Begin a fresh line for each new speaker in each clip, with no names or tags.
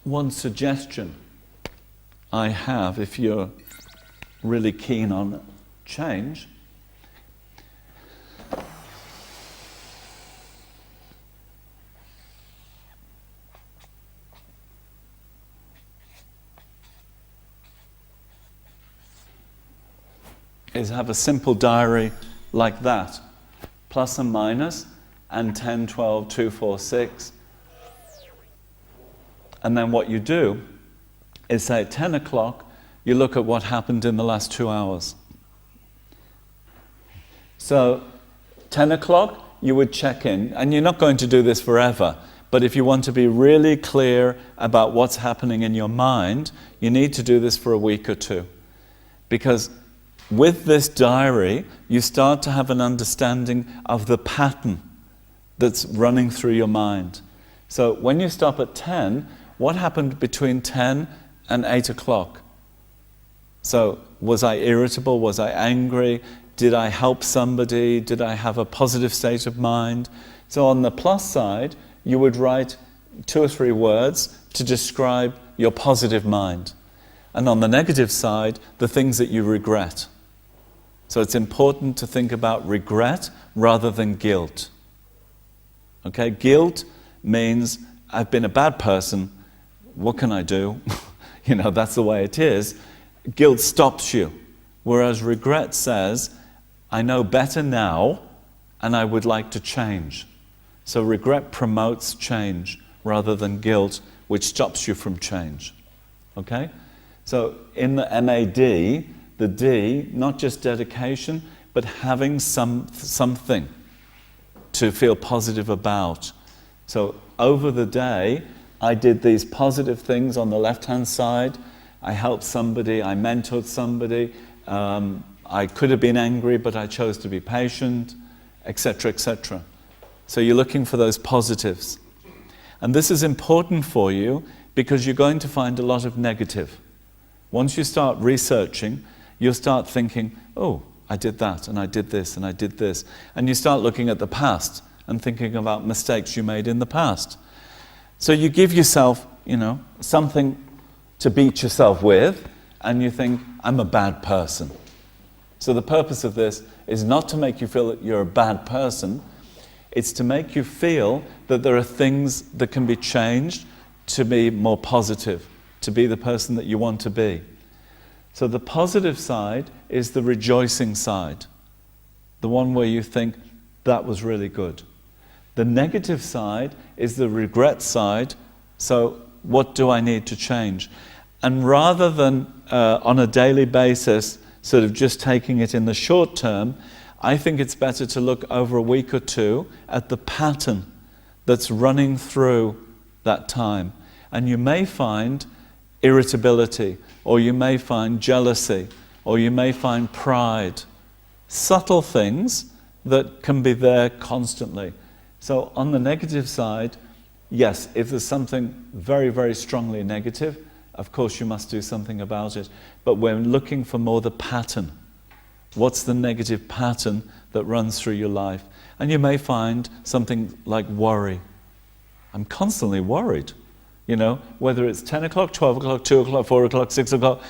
one suggestion I have, if you're really keen on change, is have a simple diary like that, plus and minus, and 10, 12, 2, 4, 6. And then what you do is say at 10 o'clock, you look at what happened in the last 2 hours. So 10 o'clock, you would check in, and you're not going to do this forever, but if you want to be really clear about what's happening in your mind, you need to do this for a week or two. Because with this diary, you start to have an understanding of the pattern that's running through your mind. So when you stop at 10, what happened between 10 and 8 o'clock? So was I irritable? Was I angry? Did I help somebody? Did I have a positive state of mind? So on the plus side, you would write 2 or 3 words to describe your positive mind. And on the negative side, the things that you regret. So it's important to think about regret rather than guilt. Okay, guilt means I've been a bad person, what can I do? That's the way it is. Guilt stops you. Whereas regret says, I know better now and I would like to change. So regret promotes change rather than guilt, which stops you from change. Okay? So in the MAD, the D, not just dedication, but having something to feel positive about. So over the day, I did these positive things on the left-hand side. I helped somebody, I mentored somebody. I could have been angry, but I chose to be patient, etc., etc. So you're looking for those positives. And this is important for you because you're going to find a lot of negative. Once you start researching, you'll start thinking, oh, I did that, and I did this, and I did this. And you start looking at the past and thinking about mistakes you made in the past. So you give yourself, something to beat yourself with, and you think, I'm a bad person. So the purpose of this is not to make you feel that you're a bad person, it's to make you feel that there are things that can be changed to be more positive, to be the person that you want to be. So the positive side is the rejoicing side, the one where you think, that was really good. The negative side is the regret side, so what do I need to change? And rather than on a daily basis, sort of just taking it in the short term, I think it's better to look over a week or two at the pattern that's running through that time. And you may find irritability, or you may find jealousy, or you may find pride. Subtle things that can be there constantly. So on the negative side, yes, if there's something very, very strongly negative, of course you must do something about it. But we're looking for more the pattern. What's the negative pattern that runs through your life? And you may find something like worry. I'm constantly worried. Whether it's 10 o'clock, 12 o'clock, 2 o'clock, 4 o'clock, 6 o'clock.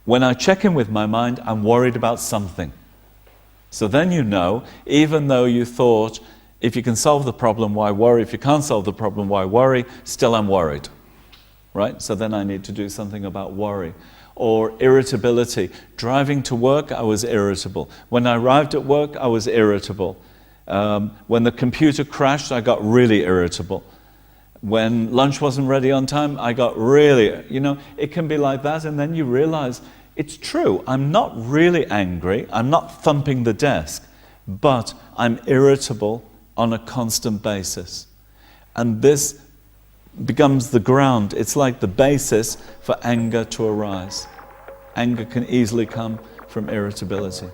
When I check in with my mind, I'm worried about something. So then even though you thought, if you can solve the problem, why worry? If you can't solve the problem, why worry? Still I'm worried. Right? So then I need to do something about worry. Or irritability. Driving to work, I was irritable. When I arrived at work, I was irritable. When the computer crashed, I got really irritable. When lunch wasn't ready on time, I got really, it can be like that, and then you realize, it's true, I'm not really angry, I'm not thumping the desk, but I'm irritable on a constant basis. And this becomes the ground, it's like the basis for anger to arise. Anger can easily come from irritability.